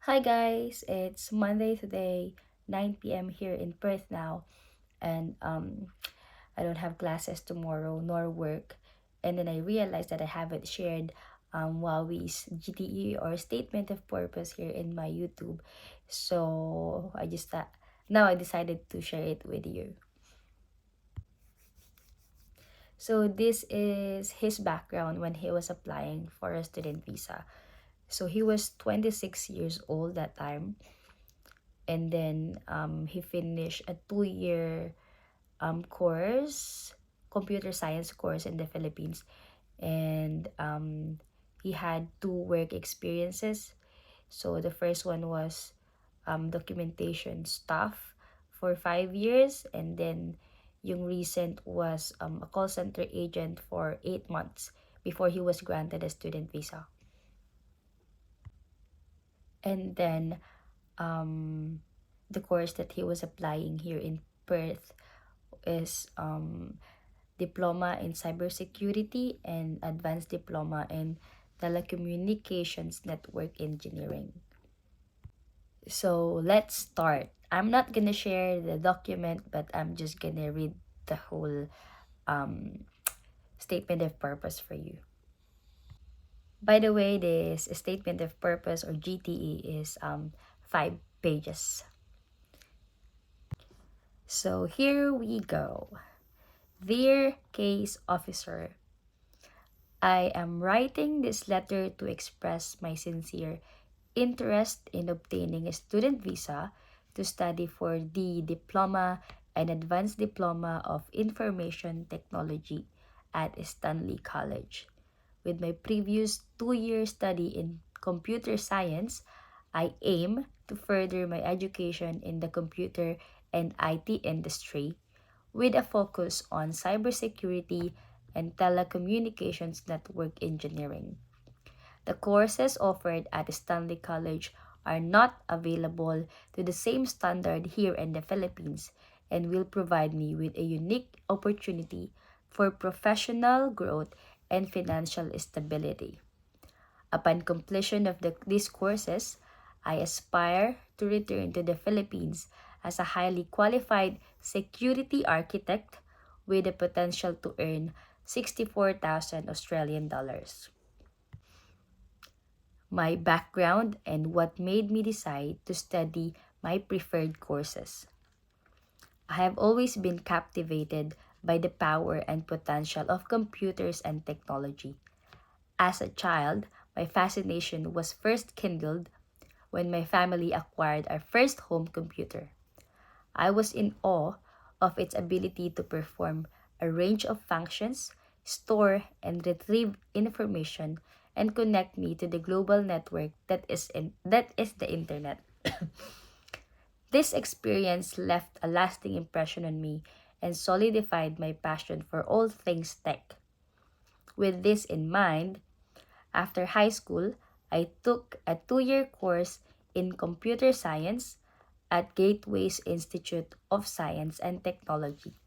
Hi guys, it's Monday today, 9 p.m. here in Perth now, and I don't have classes tomorrow nor work. And then I realized that I haven't shared Huawei's GTE or Statement of Purpose here in my YouTube, so now I decided to share it with you. So this is his background when he was applying for a student visa. So he was 26 years old that time, and then he finished a 2 year course, computer science course in the Philippines, and he had two work experiences. So the first one was documentation staff for 5 years, and then yung recent was a call center agent for 8 months before he was granted a student visa. And then the course that he was applying here in Perth is Diploma in Cybersecurity and Advanced Diploma in Telecommunications Network Engineering. So let's start. I'm not gonna share the document, but I'm just gonna read the whole um, statement of purpose for you. By the way, this statement of purpose or GTE is 5 pages. So here we go. Dear Case Officer, I am writing this letter to express my sincere interest in obtaining a student visa to study for the Diploma and Advanced Diploma of Information Technology at Stanley College. With my previous 2 year study in computer science, I aim to further my education in the computer and IT industry with a focus on cybersecurity and telecommunications network engineering. The courses offered at Stanley College are not available to the same standard here in the Philippines and will provide me with a unique opportunity for professional growth and financial stability. Upon completion of these courses, I aspire to return to the Philippines as a highly qualified security architect with the potential to earn 64,000 Australian dollars. My background and what made me decide to study my preferred courses. I have always been captivated by the power and potential of computers and technology. As a child, my fascination was first kindled when my family acquired our first home computer. I was in awe of its ability to perform a range of functions, store and retrieve information, and connect me to the global network that is the internet. This experience left a lasting impression on me and solidified my passion for all things tech. With this in mind, after high school, I took a 2 year course in computer science at Gateways Institute of Science and Technology.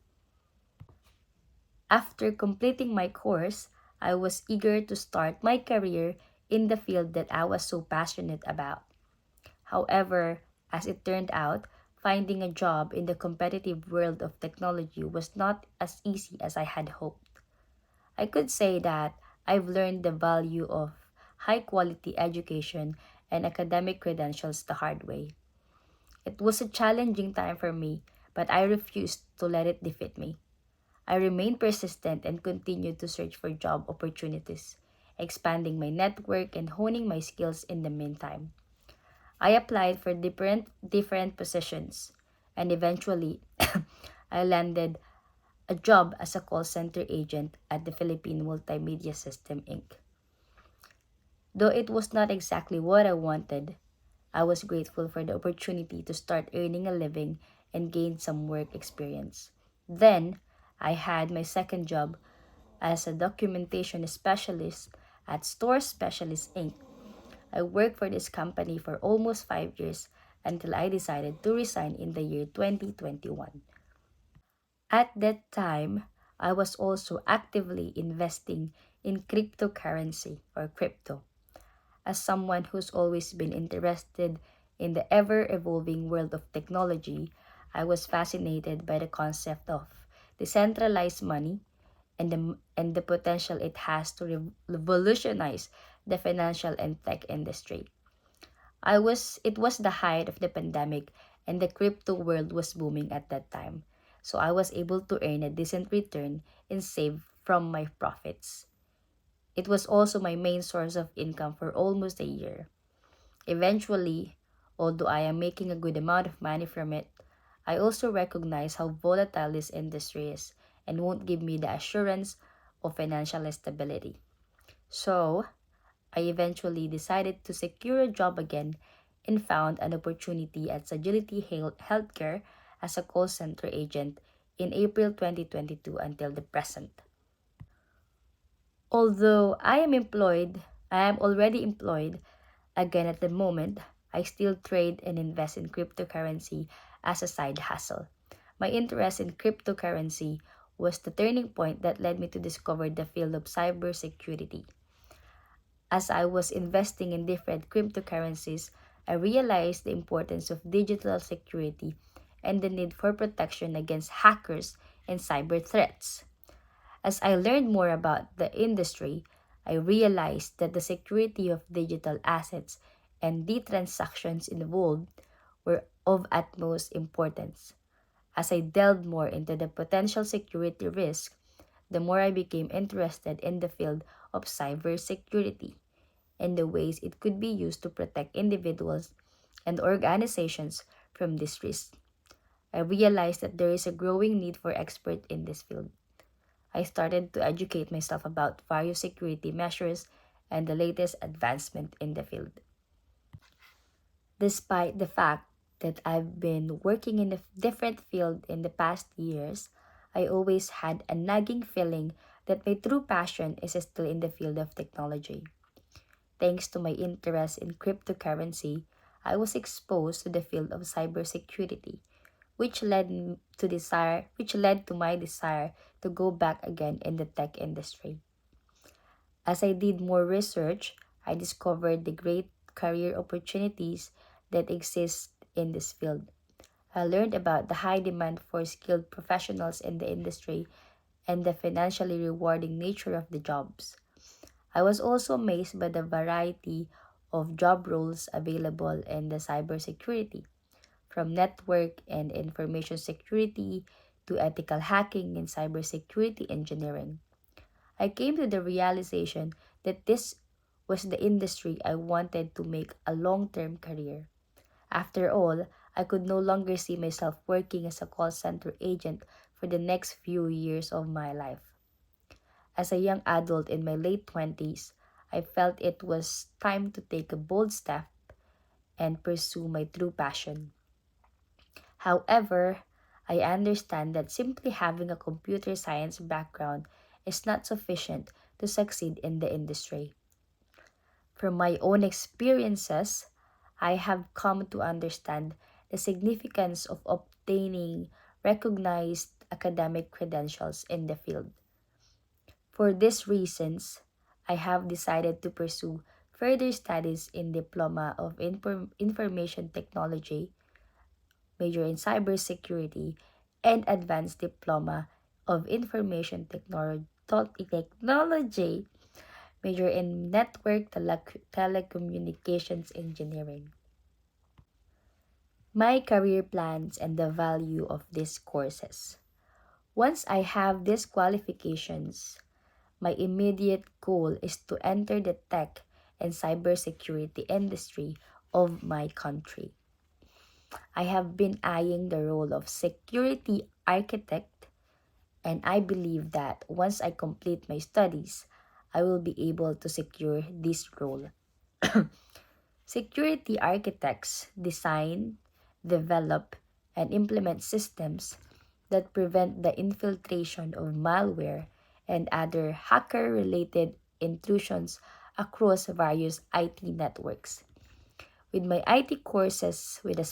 After completing my course, I was eager to start my career in the field that I was so passionate about. However, as it turned out, finding a job in the competitive world of technology was not as easy as I had hoped. I could say that I've learned the value of high quality education and academic credentials the hard way. It was a challenging time for me, but I refused to let it defeat me. I remained persistent and continued to search for job opportunities, expanding my network and honing my skills in the meantime. I applied for different positions, and eventually I landed a job as a call center agent at the Philippine Multimedia System Inc. Though it was not exactly what I wanted, I was grateful for the opportunity to start earning a living and gain some work experience. Then, I had my second job as a documentation specialist at Store Specialist Inc. I worked for this company for almost 5 years until I decided to resign in the year 2021. At that time, I was also actively investing in cryptocurrency or crypto. As someone who's always been interested in the ever evolving world of technology, I was fascinated by the concept of decentralized money and the potential it has to revolutionize the financial and tech industry. It was the height of the pandemic and the crypto world was booming at that time. So I was able to earn a decent return and save from my profits. It was also my main source of income for almost a year. Eventually, although I am making a good amount of money from it, I also recognize how volatile this industry is and won't give me the assurance of financial stability. So, I eventually decided to secure a job again and found an opportunity at Sagility Healthcare as a call center agent in April 2022 until the present. Although I am already employed again at the moment, I still trade and invest in cryptocurrency as a side hustle. My interest in cryptocurrency was the turning point that led me to discover the field of cybersecurity. As I was investing in different cryptocurrencies, I realized the importance of digital security and the need for protection against hackers and cyber threats. As I learned more about the industry, I realized that the security of digital assets and the transactions involved were of utmost importance. As I delved more into the potential security risk, the more I became interested in the field of cybersecurity and the ways it could be used to protect individuals and organizations from this risk. I realized that there is a growing need for experts in this field. I started to educate myself about various security measures and the latest advancement in the field. Despite the fact that I've been working in a different field in the past years, I always had a nagging feeling that my true passion is still in the field of technology. Thanks to my interest in cryptocurrency, I was exposed to the field of cybersecurity, which led to my desire to go back again in the tech industry. As I did more research, I discovered the great career opportunities that exist in this field. I learned about the high demand for skilled professionals in the industry and the financially rewarding nature of the jobs. I was also amazed by the variety of job roles available in the cybersecurity, from network and information security to ethical hacking and cybersecurity engineering. I came to the realization that this was the industry I wanted to make a long term career. After all, I could no longer see myself working as a call center agent for the next few years of my life. As a young adult in my late 20s, I felt it was time to take a bold step and pursue my true passion. However, I understand that simply having a computer science background is not sufficient to succeed in the industry. From my own experiences, I have come to understand the significance of obtaining recognized academic credentials in the field. For these reasons, I have decided to pursue further studies in Diploma of Information Technology, major in Cybersecurity, and Advanced Diploma of Technology, major in Network Telecommunications Engineering. My career plans and the value of these courses. Once I have these qualifications, my immediate goal is to enter the tech and cybersecurity industry of my country. I have been eyeing the role of security architect, and I believe that once I complete my studies, I will be able to secure this role. Security architects design, develop, and implement systems that prevent the infiltration of malware and other hacker related intrusions across various IT networks. With my IT courses with a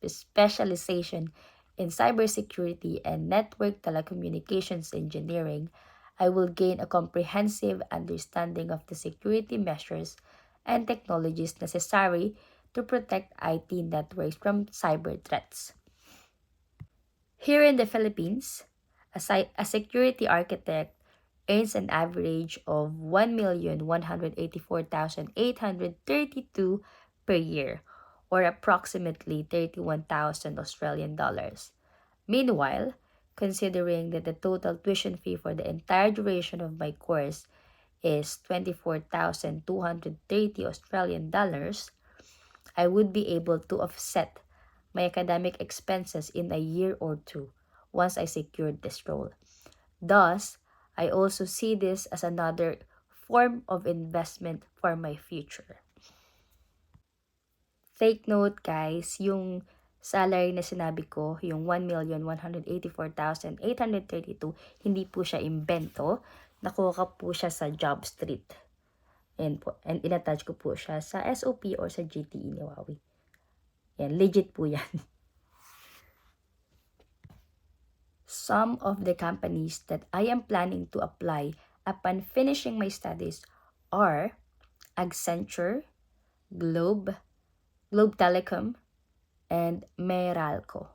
specialization in cybersecurity and network telecommunications engineering, I will gain a comprehensive understanding of the security measures and technologies necessary to protect IT networks from cyber threats. Here in the Philippines, a security architect earns an average of 1,184,832 per year, or approximately 31,000 Australian dollars. Meanwhile, considering that the total tuition fee for the entire duration of my course is 24,230 Australian dollars, I would be able to offset my academic expenses in a year or two once I secured this role. Thus, I also see this as another form of investment for my future. Take note guys, yung salary na sinabi ko, yung 1,184,832, hindi po siya imbento. Nakuha po siya sa Job Street. And inattach ko po siya sa SOP or sa GTE ni Wawi. Yan, legit po yan. Some of the companies that I am planning to apply upon finishing my studies are Accenture, Globe Telecom, and Meralco.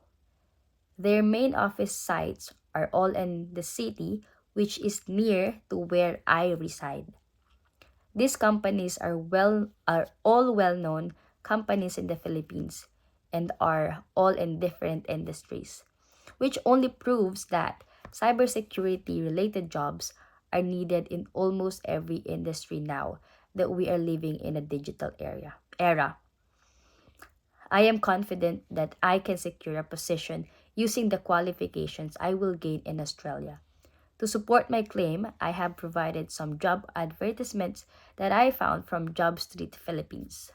Their main office sites are all in the city, which is near to where I reside. These companies are all well-known companies in the Philippines and are all in different industries, which only proves that cybersecurity related jobs are needed in almost every industry now that we are living in a digital era. I am confident that I can secure a position using the qualifications I will gain in Australia. To support my claim, I have provided some job advertisements that I found from Job Street Philippines.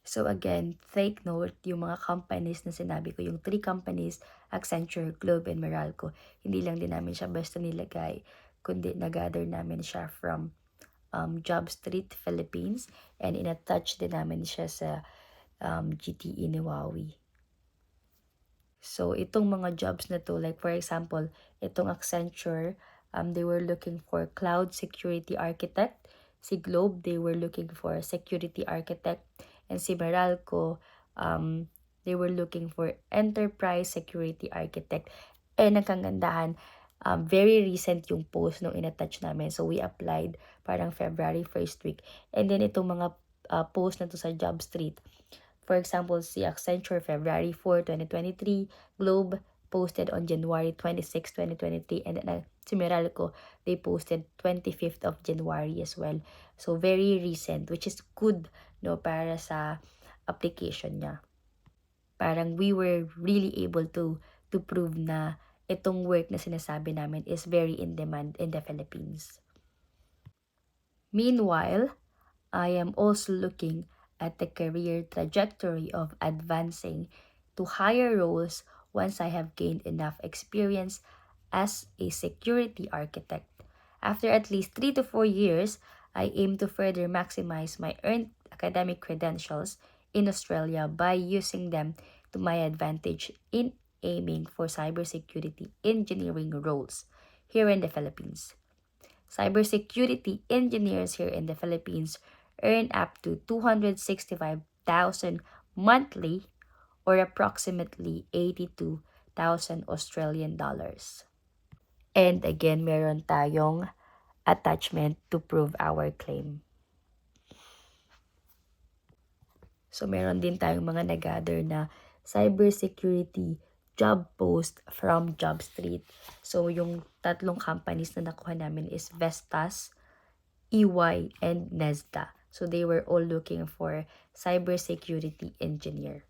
So again, take note yung mga companies na sinabi ko, yung 3 companies, Accenture, Globe, and Meralco. Hindi lang din namin siya basta nilagay, kundi nag-gather namin siya from Job Street Philippines and in-attach din namin siya sa GTE ni Wawi. So, itong mga jobs na to, like for example, itong Accenture, they were looking for cloud security architect. Si Globe, they were looking for security architect. And si Meralco, they were looking for enterprise security architect. And ang kagandahan, very recent yung post nung in-attach namin. So, we applied parang February 1st week. And then itong mga post na to sa Job Street, for example, si Accenture, February 4, 2023. Globe posted on January 26, 2023. And then si Meralco, they posted 25th of January as well. So, very recent, which is good, no, para sa application niya. Parang we were really able to prove na itong work na sinasabi namin is very in demand in the Philippines. Meanwhile, I am also looking at the career trajectory of advancing to higher roles once I have gained enough experience as a security architect. After at least 3 to 4 years, I aim to further maximize my earned academic credentials in Australia by using them to my advantage in aiming for cybersecurity engineering roles here in the Philippines. Cybersecurity engineers here in the Philippines earn up to 265,000 monthly or approximately 82,000 Australian dollars. And again, meron tayong attachment to prove our claim. So, meron din tayong mga nag-gather na cybersecurity job post from Job Street. So, yung 3 companies na nakuha namin is Vestas, EY, and NESDA. So, they were all looking for cybersecurity engineer.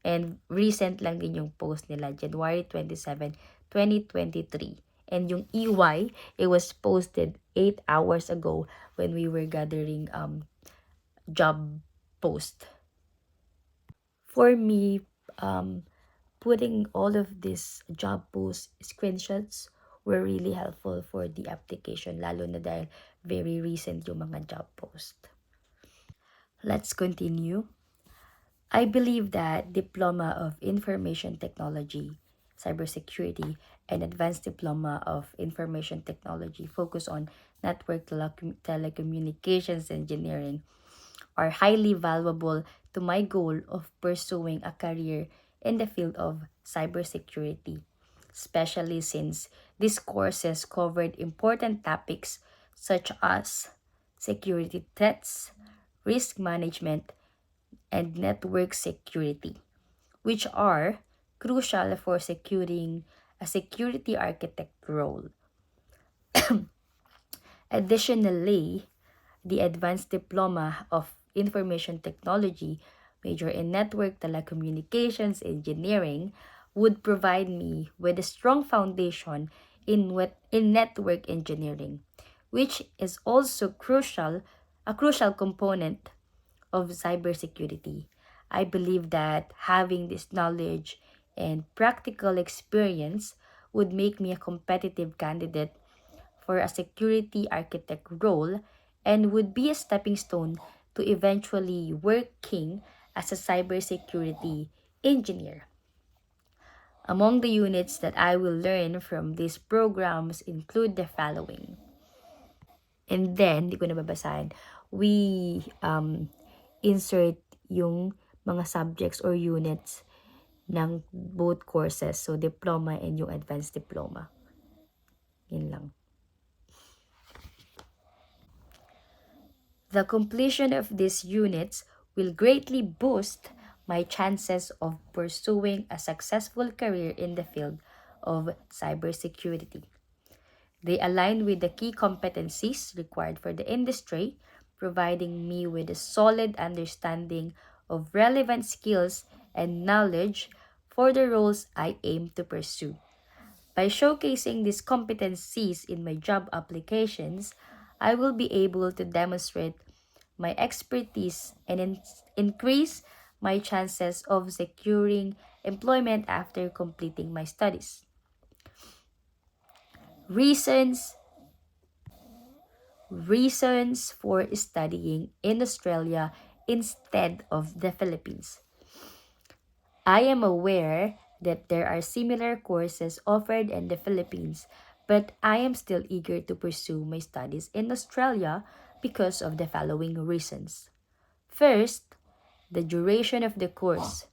And recent lang din yung post nila, January 27, 2023. And yung EY, it was posted 8 hours ago when we were gathering job post. For me, putting all of these job post screenshots were really helpful for the application, lalo na dahil very recent yung mga job post. Let's continue. I believe that Diploma of Information Technology, Cybersecurity, and Advanced Diploma of Information Technology focus on network telecommunications engineering are highly valuable to my goal of pursuing a career in the field of cybersecurity, especially since these courses covered important topics such as security threats, risk management, and network security, which are crucial for securing a security architect role. Additionally, the Advanced Diploma of Information Technology, major in Network Telecommunications Engineering, would provide me with a strong foundation in network engineering, which is also a crucial component of cybersecurity. I believe that having this knowledge and practical experience would make me a competitive candidate for a security architect role and would be a stepping stone to eventually working as a cybersecurity engineer. Among the units that I will learn from these programs include the following. And then, di ko na babasahin, we insert yung mga subjects or units ng both courses. So, diploma and yung advanced diploma. Yun lang. The completion of these units will greatly boost my chances of pursuing a successful career in the field of cybersecurity. They align with the key competencies required for the industry, providing me with a solid understanding of relevant skills and knowledge for the roles I aim to pursue. By showcasing these competencies in my job applications, I will be able to demonstrate my expertise and increase my chances of securing employment after completing my studies. Reasons Reasons for studying in Australia instead of the Philippines. I am aware that there are similar courses offered in the Philippines, but I am still eager to pursue my studies in Australia because of the following reasons. First, the duration of the course.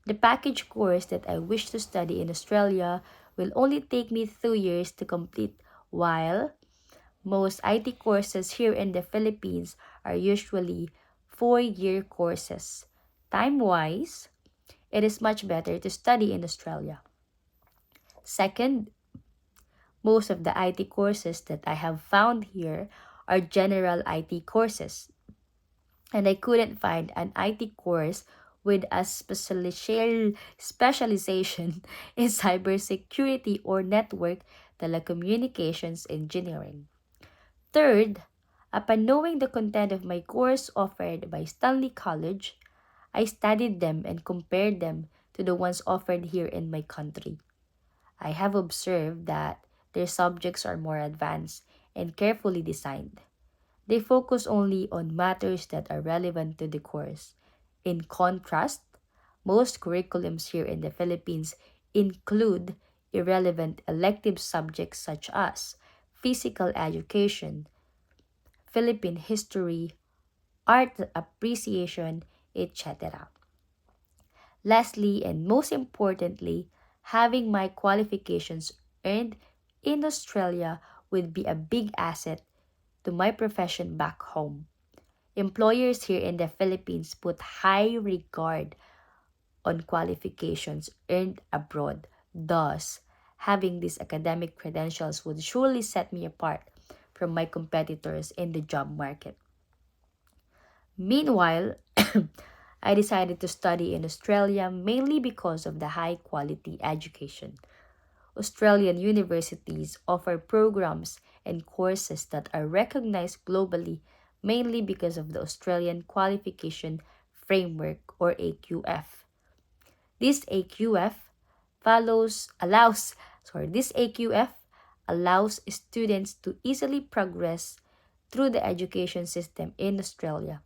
The package course that I wish to study in Australia will only take me 2 years to complete, while most IT courses here in the Philippines are usually 4-year courses. Time-wise, it is much better to study in Australia. Second, most of the IT courses that I have found here are general IT courses, and I couldn't find an IT course with a specialization in cybersecurity or network telecommunications engineering. Third, upon knowing the content of my course offered by Stanley College, I studied them and compared them to the ones offered here in my country. I have observed that their subjects are more advanced and carefully designed. They focus only on matters that are relevant to the course. In contrast, most curriculums here in the Philippines include irrelevant elective subjects such as physical education, Philippine history, art appreciation, etc. Lastly, and most importantly, having my qualifications earned in Australia would be a big asset to my profession back home. Employers here in the Philippines put high regard on qualifications earned abroad. Thus, having these academic credentials would surely set me apart from my competitors in the job market. Meanwhile, I decided to study in Australia mainly because of the high quality education. Australian universities offer programs and courses that are recognized globally mainly because of the Australian Qualification Framework or AQF. This AQF this AQF allows students to easily progress through the education system in Australia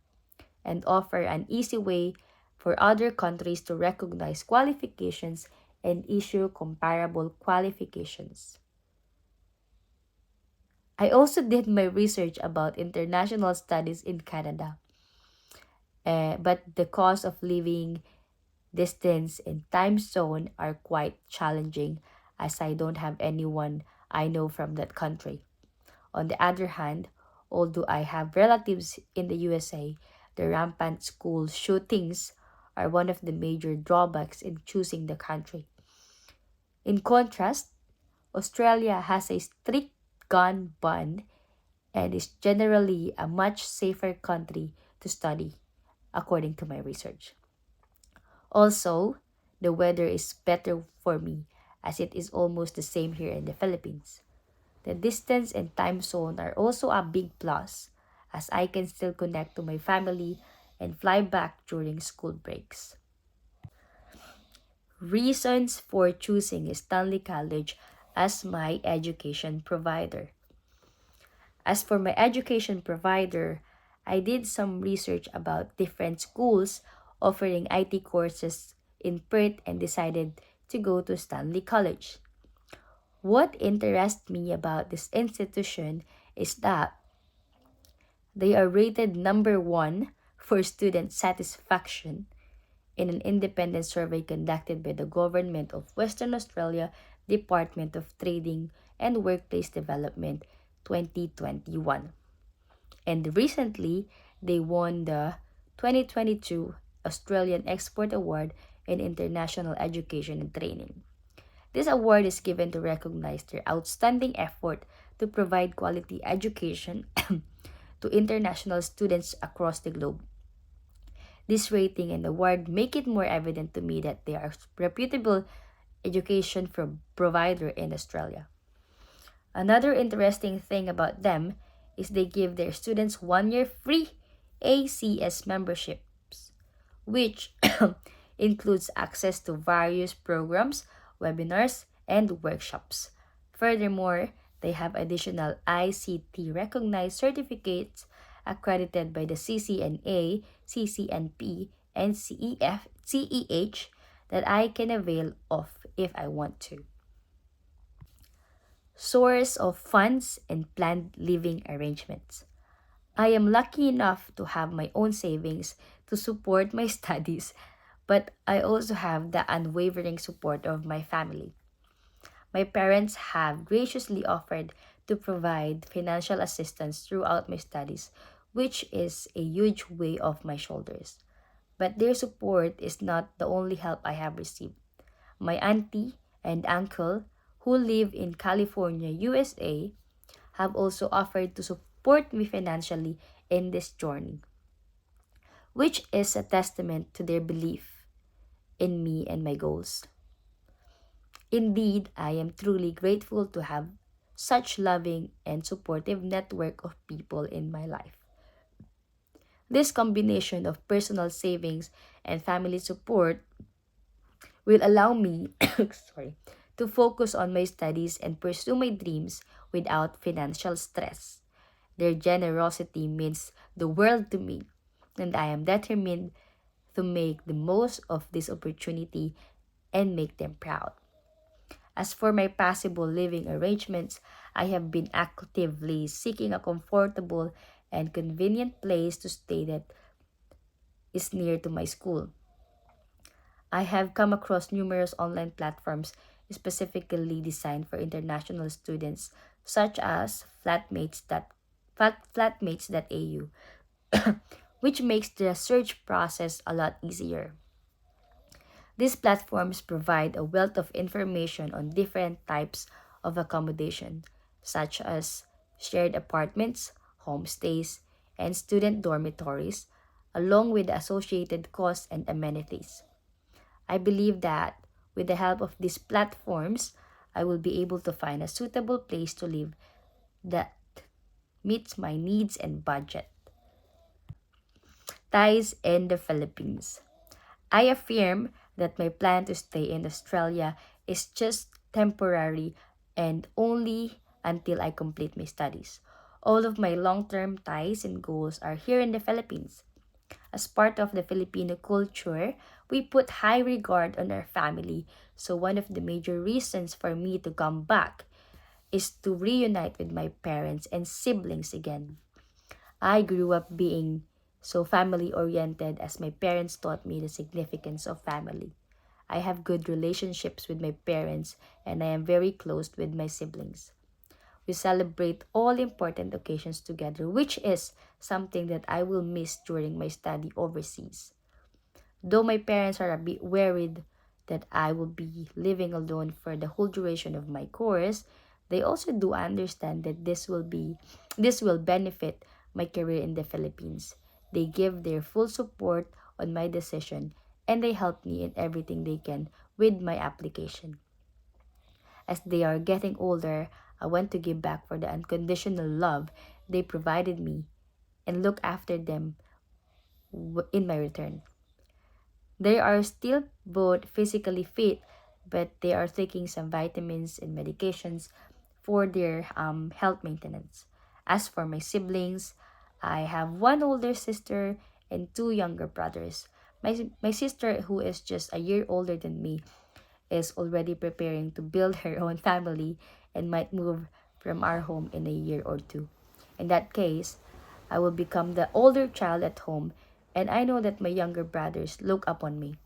and offer an easy way for other countries to recognize qualifications and issue comparable qualifications. I also did my research about international studies in Canada. but the cost of living, distance, and time zone are quite challenging as I don't have anyone I know from that country. On the other hand, although I have relatives in the USA, the rampant school shootings are one of the major drawbacks in choosing the country. In contrast, Australia has a strict gun ban and is generally a much safer country to study, according to my research. Also, the weather is better for me as it is almost the same here in the Philippines. The distance and time zone are also a big plus as I can still connect to my family and fly back during school breaks. Reasons for choosing Stanley College as my education provider. As for my education provider, I did some research about different schools offering IT courses in Perth and decided to go to Stanley College. What interests me about this institution is that they are rated number one for student satisfaction in an independent survey conducted by the Government of Western Australia Department of Trading and Workplace Development 2021. And recently, they won the 2022 Australian Export Award in International Education and Training. This award is given to recognize their outstanding effort to provide quality education to international students across the globe. This rating and award make it more evident to me that they are reputable education provider in Australia. Another interesting thing about them is they give their students 1 year free ACS memberships, which includes access to various programs, webinars, and workshops. Furthermore, they have additional ICT recognized certificates accredited by the CCNA, CCNP, and CEH that I can avail of if I want to. Source of funds and planned living arrangements. I am lucky enough to have my own savings to support my studies, but I also have the unwavering support of my family. My parents have graciously offered to provide financial assistance throughout my studies, which is a huge weight off my shoulders. But their support is not the only help I have received. My auntie and uncle, who live in California, USA, have also offered to support me financially in this journey, which is a testament to their belief in me and my goals. Indeed, I am truly grateful to have such loving and supportive network of people in my life. This combination of personal savings and family support will allow me sorry, to focus on my studies and pursue my dreams without financial stress. Their generosity means the world to me, and I am determined to make the most of this opportunity and make them proud. As for my possible living arrangements, I have been actively seeking a comfortable and convenient place to stay that is near to my school. I have come across numerous online platforms specifically designed for international students, such as flatmates.au, which makes the search process a lot easier. These platforms provide a wealth of information on different types of accommodation, such as shared apartments, homestays, and student dormitories, along with the associated costs and amenities. I believe that with the help of these platforms, I will be able to find a suitable place to live that meets my needs and budget. Ties in the Philippines. I affirm that my plan to stay in Australia is just temporary and only until I complete my studies. All of my long term ties and goals are here in the Philippines. As part of the Filipino culture, we put high regard on our family, so one of the major reasons for me to come back is to reunite with my parents and siblings again. I grew up being so family oriented as my parents taught me the significance of family. I have good relationships with my parents and I am very close with my siblings. We celebrate all important occasions together, which is something that I will miss during my study overseas. Though my parents are a bit worried that I will be living alone for the whole duration of my course, they also do understand that this will benefit my career in the Philippines. They give their full support on my decision and they help me in everything they can with my application. As they are getting older, I want to give back for the unconditional love they provided me and look after them in my return. They are still both physically fit, but they are taking some vitamins and medications for their health maintenance. As for my siblings, I have one older sister and two younger brothers. My sister, who is just a year older than me, is already preparing to build her own family and might move from our home in a year or two. In that case, I will become the older child at home, and I know that my younger brothers look up on me.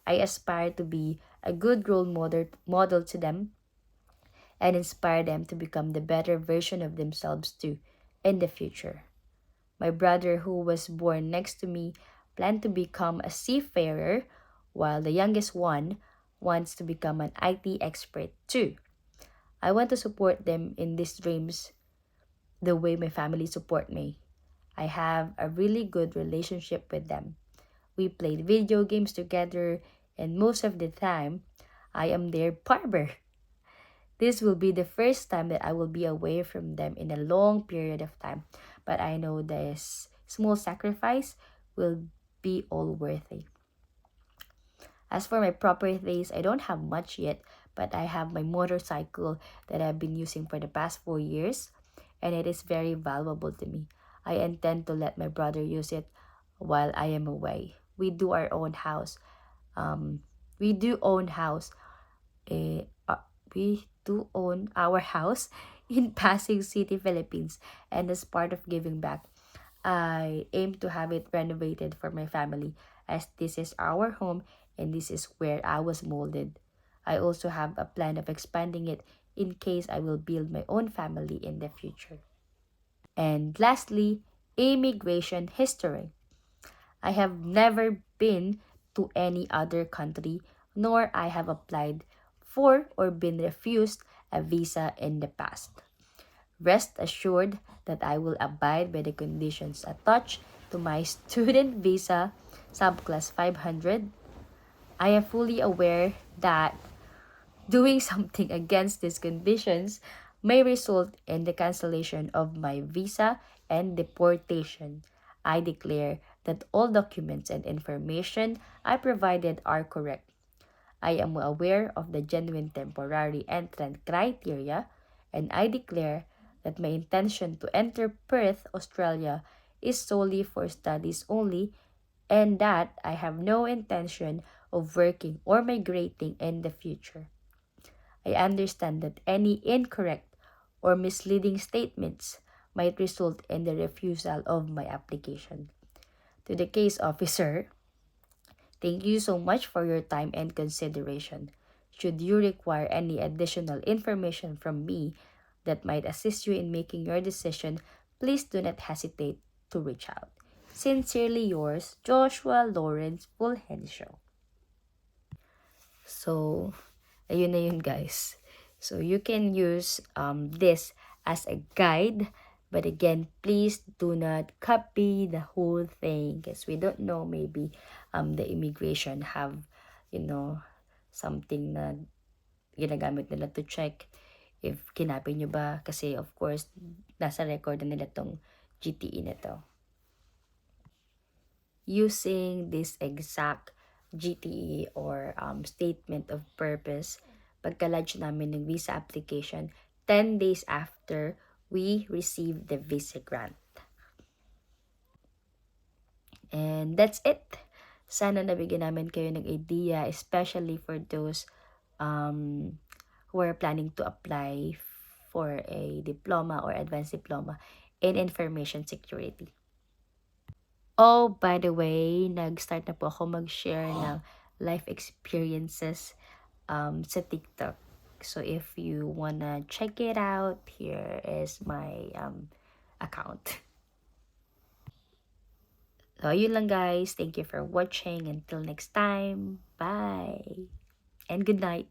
I aspire to be a good model to them and inspire them to become the better version of themselves too in the future. My brother, who was born next to me, planned to become a seafarer, while the youngest one wants to become an IT expert too. I want to support them in these dreams the way my family support me. I have a really good relationship with them. We played video games together, and most of the time, I am their barber. This will be the first time that I will be away from them in a long period of time, but I know this small sacrifice will be all worthy. As for my properties, I don't have much yet, but I have my motorcycle that I've been using for the past 4 years, and it is very valuable to me. I intend to let my brother use it while I am away. Um, we do own house. Eh, uh, we do own our house in Pasig City, Philippines, and as part of giving back, I aim to have it renovated for my family as this is our home and this is where I was molded. I also have a plan of expanding it in case I will build my own family in the future. And lastly, immigration history. I have never been to any other country nor I have applied for or been refused a visa in the past. Rest assured that I will abide by the conditions attached to my student visa subclass 500. I am fully aware that doing something against these conditions may result in the cancellation of my visa and deportation. I declare that all documents and information I provided are correct. I am aware of the genuine temporary entrant criteria, and I declare that my intention to enter Perth, Australia is solely for studies only, and that I have no intention of working or migrating in the future. I understand that any incorrect or misleading statements might result in the refusal of my application. To the case officer, thank you so much for your time and consideration. Should you require any additional information from me that might assist you in making your decision, please do not hesitate to reach out. Sincerely yours, Joshua Lawrence Fulgencio. So, ayun na yun guys. So, you can use this as a guide. But again, please do not copy the whole thing because we don't know, maybe the immigration have, you know, something na ginagamit nila to check if kinapin nyo ba. Kasi of course, nasa record na nila tong GTE na to. Using this exact GTE or statement of purpose, pagka-lodge namin ng visa application 10 days after we receive the visa grant. And that's it. Sana nabigyan namin kayo ng idea, especially for those who are planning to apply for a diploma or advanced diploma in information security. Oh, by the way, nag-start na po ako mag-share ng life experiences sa TikTok. So if you wanna check it out, here is my account. So, yun lang guys. Thank you for watching. Until next time. Bye. And good night.